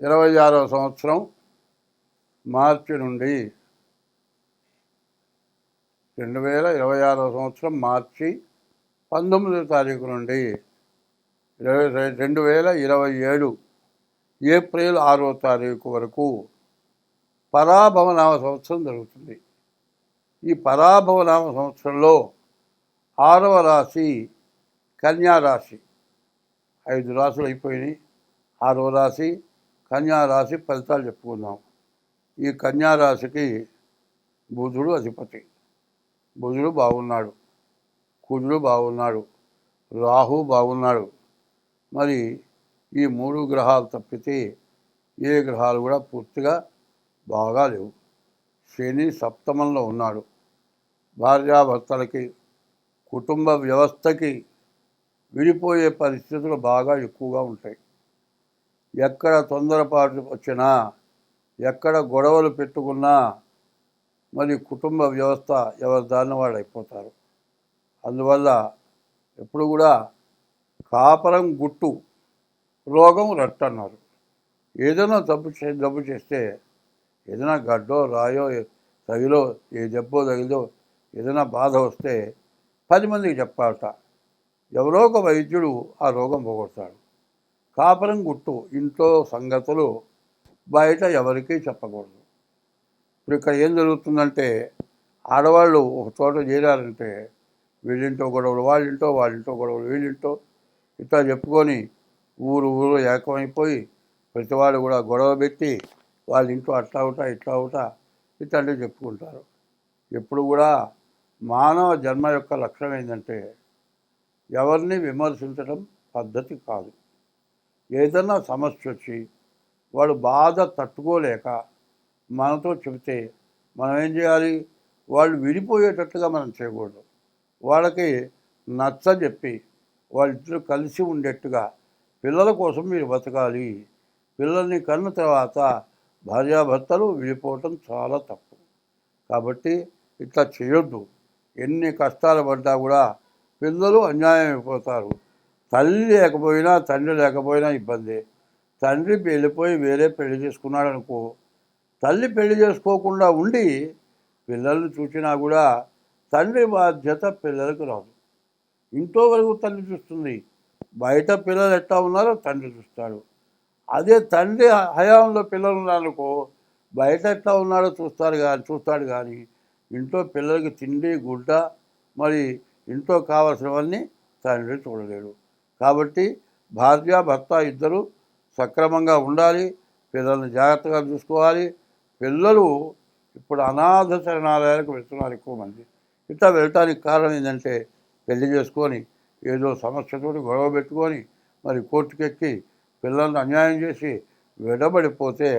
26వ సంవత్సరం మార్చి నుండి 2026వ సంవత్సరం మార్చి 19వ తారీఖు నుండి 2027 ఏప్రిల్ 6వ తారీఖు వరకు పరాభవనామ సంవత్సరం జరుగుతుంది. ఈ పరాభవనామ సంవత్సరంలో 6వ రాశి కన్యారాశి. 5 రాశులు అయిపోయినాయి. 6వ రాశి కన్యారాశి ఫలితాలు చెప్పుకుందాం. ఈ కన్యారాశికి బుధుడు అధిపతి. బుధుడు బాగున్నాడు, కుజుడు బాగున్నాడు, రాహు బాగున్నాడు. మరి ఈ 3 గ్రహాలు తప్పితే ఏ గ్రహాలు కూడా పూర్తిగా బాగా లేవు. శని సప్తమంలో ఉన్నాడు. భార్యాభర్తలకి, కుటుంబ వ్యవస్థకి విడిపోయే పరిస్థితులు బాగా ఎక్కువగా ఉంటాయి. ఎక్కడ తొందరపాటు వచ్చినా, ఎక్కడ గొడవలు పెట్టుకున్నా మరి కుటుంబ వ్యవస్థ ఎవరి దారిన వాళ్ళు అయిపోతారు. అందువల్ల ఎప్పుడు కూడా కాపరం గుట్టు, రోగం రట్టు అన్నారు. ఏదైనా జబ్బు చేస్తే, ఏదైనా గడ్డో రాయో తగిలో, ఏ దెబ్బో తగిలో ఏదైనా బాధ వస్తే 10 మందికి చెప్పాలట. ఎవరో ఒక వైద్యుడు ఆ రోగం పోగొడతాడు. కాపరం గుట్టు, ఇంట్లో సంగతులు బయట ఎవరికీ చెప్పకూడదు. ఇప్పుడు ఇక్కడ ఏం జరుగుతుందంటే, ఆడవాళ్ళు ఒక చోట చేరారంటే వీళ్ళింటో గొడవలు, వాళ్ళింటో గొడవలు, వీళ్ళింటో ఇట్లా చెప్పుకొని ఊరు ఏకమైపోయి ప్రతివాడు కూడా గొడవ పెట్టి వాళ్ళ ఇంట్లో అట్లా అవుతా ఇట్లా అవుతా ఇట్లాంటివి చెప్పుకుంటారు. ఎప్పుడు కూడా మానవ జన్మ యొక్క లక్షణం ఏంటంటే ఎవరిని విమర్శించడం పద్ధతి కాదు. ఏదన్నా సమస్య వచ్చి వాడు బాధ తట్టుకోలేక మనతో చెబితే మనం ఏం చేయాలి? వాళ్ళు విడిపోయేటట్టుగా మనం చేయకూడదు. వాళ్ళకి నచ్చజెప్పి వాళ్ళిద్దరూ కలిసి ఉండేట్టుగా, పిల్లల కోసం మీరు బతకాలి. పిల్లల్ని కన్న తర్వాత భార్యాభర్తలు విడిపోవటం చాలా తప్పు. కాబట్టి ఇట్లా చేయొద్దు. ఎన్ని కష్టాలు పడ్డా కూడా పిల్లలు అన్యాయం అయిపోతారు. తల్లి లేకపోయినా, తండ్రి లేకపోయినా ఇబ్బంది. తండ్రి వెళ్ళిపోయి వేరే పెళ్లి చేసుకున్నాడు అనుకో, తల్లి పెళ్లి చేసుకోకుండా ఉండి పిల్లల్ని చూసినా కూడా తండ్రి బాధ్యత పిల్లలకు రాదు. ఇంట్లో వరకు తల్లి చూస్తుంది, బయట పిల్లలు ఎట్లా ఉన్నారో తండ్రి చూస్తాడు. అదే తండ్రి హయాంలో పిల్లలు ఉన్నారనుకో, బయట ఎట్లా ఉన్నాడో చూస్తాడు కానీ ఇంట్లో పిల్లలకి తిండి గుడ్డ మరి ఇంట్లో కావాల్సినవన్నీ తండ్రి చూడలేడు. కాబట్టి భార్యాభర్త ఇద్దరు సక్రమంగా ఉండాలి. పిల్లల్ని జాగ్రత్తగా చూసుకోవాలి. పిల్లలు ఇప్పుడు అనాథ శరణాలయాలకు వెళ్తున్నారు ఎక్కువ మంది. ఇట్లా వెళ్ళటానికి కారణం ఏంటంటే, పెళ్లి చేసుకొని ఏదో సమస్యతోటి గొడవ పెట్టుకొని మరి కోర్టుకెక్కి పిల్లల్ని అన్యాయం చేసి విడబడిపోతే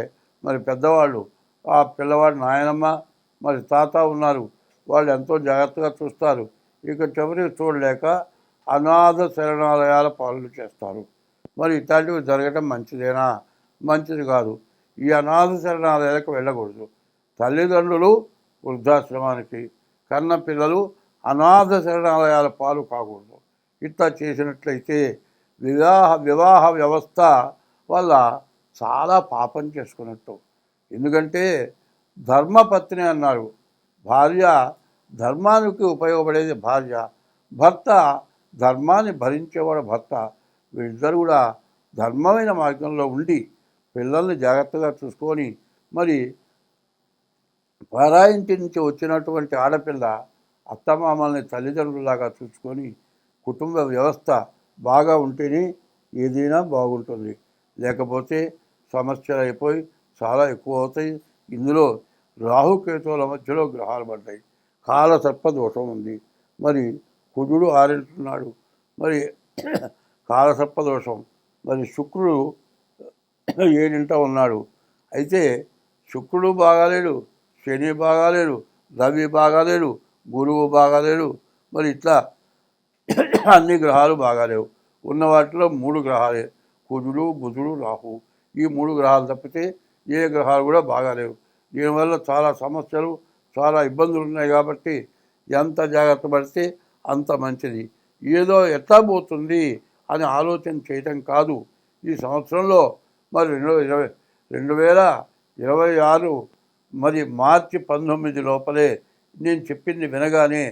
మరి పెద్దవాళ్ళు, ఆ పిల్లవాడి నాయనమ్మ మరి తాత ఉన్నారు, వాళ్ళు ఎంతో జాగ్రత్తగా చూస్తారు. ఇక చివరికి చూడలేక అనాథ శరణాలయాల పాలన చేస్తారు. మరి ఇట్లాంటివి జరగటం మంచిదేనా? మంచిది కాదు. ఈ అనాథ శరణాలయాలకు వెళ్ళకూడదు. తల్లిదండ్రులు వృద్ధాశ్రమానికి, కన్న పిల్లలు అనాథ శరణాలయాల పాలు కాకూడదు. ఇట్లా చేసినట్లయితే వివాహ వ్యవస్థ వల్ల చాలా పాపం చేసుకున్నట్టు. ఎందుకంటే ధర్మపత్ని అన్నారు. భార్య ధర్మానికి ఉపయోగపడేది భార్య, భర్త ధర్మాన్ని భరించేవాడు భర్త. వీళ్ళిద్దరు కూడా ధర్మమైన మార్గంలో ఉండి పిల్లల్ని జాగ్రత్తగా చూసుకొని, మరి పరాయింటి నుంచి వచ్చినటువంటి ఆడపిల్ల అత్తమామల్ని తల్లిదండ్రులాగా చూసుకొని కుటుంబ వ్యవస్థ బాగా ఉంటేనే ఏదైనా బాగుంటుంది. లేకపోతే సమస్యలు అయిపోయి చాలా ఎక్కువ అవుతాయి. ఇందులో రాహుకేతువుల మధ్యలో గ్రహాలు పడ్డాయి. కాలసర్ప దోషం ఉంది. మరి కుజుడు 6 మరి కాలసర్ప దోషం. మరి శుక్రుడు 7 ఉన్నాడు. అయితే శుక్రుడు బాగాలేడు, శని బాగాలేడు, రవి బాగాలేడు, గురువు బాగాలేడు. మరి ఇట్లా అన్ని గ్రహాలు బాగాలేవు. ఉన్న వాటిలో 3 గ్రహాలే, కుజుడు, బుధుడు, రాహు. ఈ 3 గ్రహాలు తప్పితే ఏ గ్రహాలు కూడా బాగాలేవు. దీనివల్ల చాలా సమస్యలు, చాలా ఇబ్బందులు ఉన్నాయి. కాబట్టి ఎంత జాగ్రత్త పడితే అంత మంచిది. ఏదో ఎట్లా పోతుంది అని ఆలోచన చేయటం కాదు. ఈ సంవత్సరంలో మరి 2026 మరి మార్చి 19 లోపలే నేను చెప్పింది వినగానే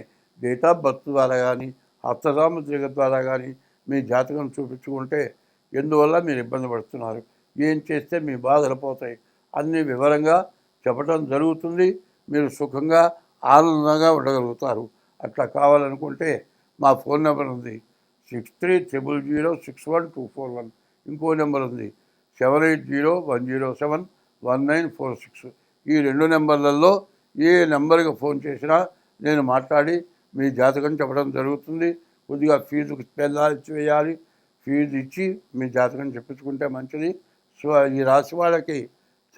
డేట్ ఆఫ్ బర్త్ ద్వారా కానీ హస్తసాముద్రిక ద్వారా కానీ మీ జాతకం చూపించుకుంటే ఎందువల్ల మీరు ఇబ్బంది పడుతున్నారు, ఏం చేస్తే మీ బాధలు పోతాయి అన్ని వివరంగా చెప్పడం జరుగుతుంది. మీరు సుఖంగా ఆనందంగా ఉండగలుగుతారు. అట్లా కావాలనుకుంటే మా ఫోన్ నెంబర్ ఉంది 6300061241. ఇంకో నెంబర్ ఉంది 7801071946. ఈ 2 నెంబర్లలో ఏ నెంబర్కి ఫోన్ చేసినా నేను మాట్లాడి మీ జాతకం చెప్పడం జరుగుతుంది. కొద్దిగా ఫీజుకు వేయాలి, ఫీజు ఇచ్చి మీ జాతకం చెప్పించుకుంటే మంచిది. సో ఈ రాశి వాళ్ళకి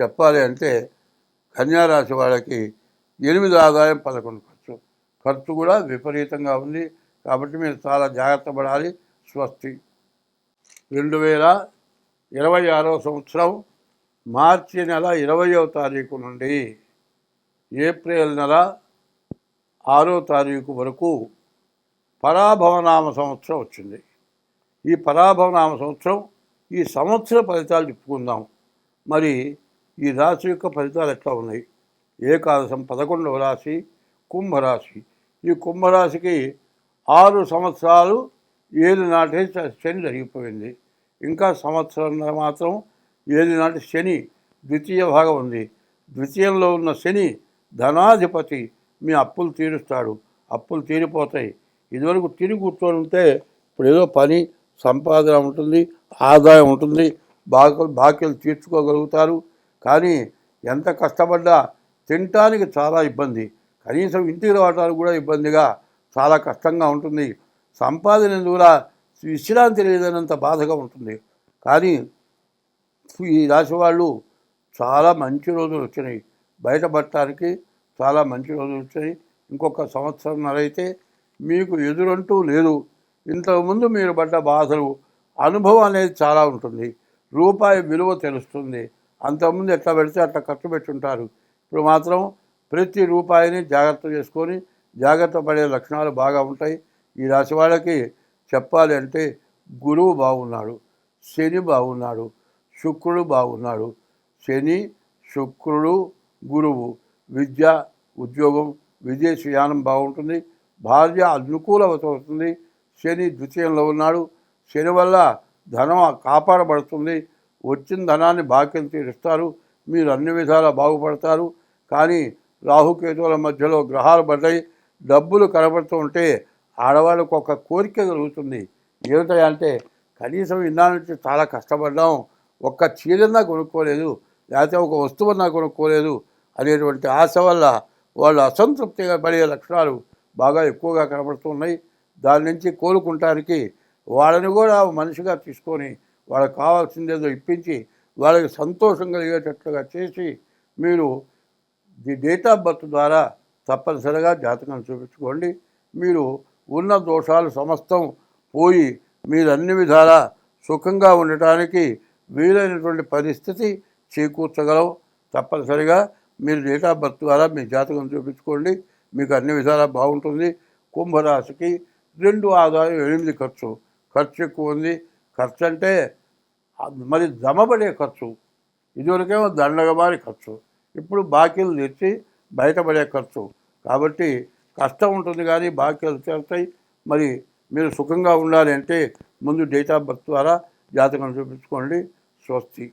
చెప్పాలి అంటే కన్యా రాశి వాళ్ళకి 8 ఆదాయం 11 ఖర్చు. ఖర్చు కూడా విపరీతంగా ఉంది కాబట్టి మీరు చాలా జాగ్రత్త పడాలి. స్వస్తి. 2026 సంవత్సరం మార్చి నెల 20వ తారీఖు నుండి ఏప్రిల్ నెల 6వ తారీఖు వరకు పరాభవనామ సంవత్సరం వచ్చింది. ఈ పరాభవనామ సంవత్సరం ఈ సంవత్సర ఫలితాలు చెప్పుకుందాం. మరి ఈ రాశి యొక్క ఫలితాలు ఎట్లా ఉన్నాయి? ఏకాదశం 11వ రాశి కుంభరాశి. ఈ కుంభరాశికి 6 సంవత్సరాలు 7 నాటి శని జరిగిపోయింది. ఇంకా సంవత్సరం మాత్రం 7 నాటి శని ద్వితీయ భాగం ఉంది. ద్వితీయంలో ఉన్న శని ధనాధిపతి. మీ అప్పులు తీరుస్తాడు, అప్పులు తీరిపోతాయి. ఇదివరకు తిరిగి కూర్చొని ఉంటే ఇప్పుడు ఏదో పని సంపాదన ఉంటుంది, ఆదాయం ఉంటుంది, బాకీలు తీర్చుకోగలుగుతారు. కానీ ఎంత కష్టపడ్డా తినటానికి చాలా ఇబ్బంది, కనీసం ఇంటికి రావడానికి కూడా ఇబ్బందిగా చాలా కష్టంగా ఉంటుంది. సంపాదన కూడా విశ్రాంతి లేదన్నంత బాధగా ఉంటుంది. కానీ ఈ రాశి వాళ్ళు చాలా మంచి రోజులు వచ్చినాయి, బయటపడటానికి చాలా మంచి రోజులు వచ్చాయి. ఇంకొక సంవత్సరంన్నర అయితే మీకు ఎదురంటూ లేదు. ఇంతకుముందు మీరు పడ్డ బాధలు అనుభవం అనేది చాలా ఉంటుంది. రూపాయి విలువ తెలుస్తుంది. అంతకుముందు ఎట్లా పెడితే అట్లా ఖర్చు పెట్టుంటారు. ఇప్పుడు మాత్రం ప్రతి రూపాయిని జాగ్రత్త చేసుకొని జాగ్రత్త పడే లక్షణాలు బాగా ఉంటాయి. ఈ రాశి వాళ్ళకి చెప్పాలి అంటే గురువు బాగున్నాడు, శని బాగున్నాడు, శుక్రుడు బాగున్నాడు. శని, శుక్రుడు, గురువు. విద్య, ఉద్యోగం, విదేశీయానం బాగుంటుంది. భార్య అనుకూలత అవుతుంది. శని ద్వితీయంలో ఉన్నాడు. శని వల్ల ధనం కాపాడబడుతుంది. వచ్చిన ధనాన్ని బాకీలు తీరుస్తారు. మీరు అన్ని విధాలా బాగుపడతారు. కానీ రాహుకేతువుల మధ్యలో గ్రహాలు పడ్డాయి. డబ్బులు కనబడుతూ ఉంటే ఆడవాళ్ళకు ఒక కోరిక కలుగుతుంది. ఏమిటంటే కనీసం ఇన్నాళ్ళ నుంచి చాలా కష్టపడ్డాం, ఒక్క చీరన్నా కొనుక్కోలేదు, లేకపోతే ఒక వస్తువున్నా కొనుక్కోలేదు అనేటువంటి ఆశ వల్ల వాళ్ళు అసంతృప్తిగా పడే లక్షణాలు బాగా ఎక్కువగా కనబడుతున్నాయి. దాని నుంచి కోలుకుంటానికి వాళ్ళని కూడా మనిషిగా తీసుకొని వాళ్ళకి కావాల్సిందేదో ఇప్పించి వాళ్ళకి సంతోషం కలిగేటట్లుగా చేసి మీరు ది డేట్ ఆఫ్ బర్త్ ద్వారా తప్పనిసరిగా జాతకం చూపించుకోండి. మీరు ఉన్న దోషాలు సమస్తం పోయి మీరు అన్ని విధాలా సుఖంగా ఉండటానికి వీలైనటువంటి పరిస్థితి చేకూర్చగలవు. తప్పనిసరిగా మీరు డేట్ ఆఫ్ బర్త్ ద్వారా మీ జాతకం చూపించుకోండి, మీకు అన్ని విధాలా బాగుంటుంది. కుంభరాశికి 2 ఆదాయం 8 ఖర్చు. ఖర్చు ఎక్కువ ఉంది. ఖర్చు అంటే మరి జమబడే ఖర్చు. ఇదివరకేమో దండగమారి ఖర్చు, ఇప్పుడు బాకీలు తెచ్చి బయటపడే ఖర్చు. కాబట్టి కష్టం ఉంటుంది కానీ బాకీలు తీరుతాయి. మరి మీరు సుఖంగా ఉండాలి అంటే ముందు డేట్ ఆఫ్ బర్త్ ద్వారా జాతకం చూపించుకోండి. స్వస్తి.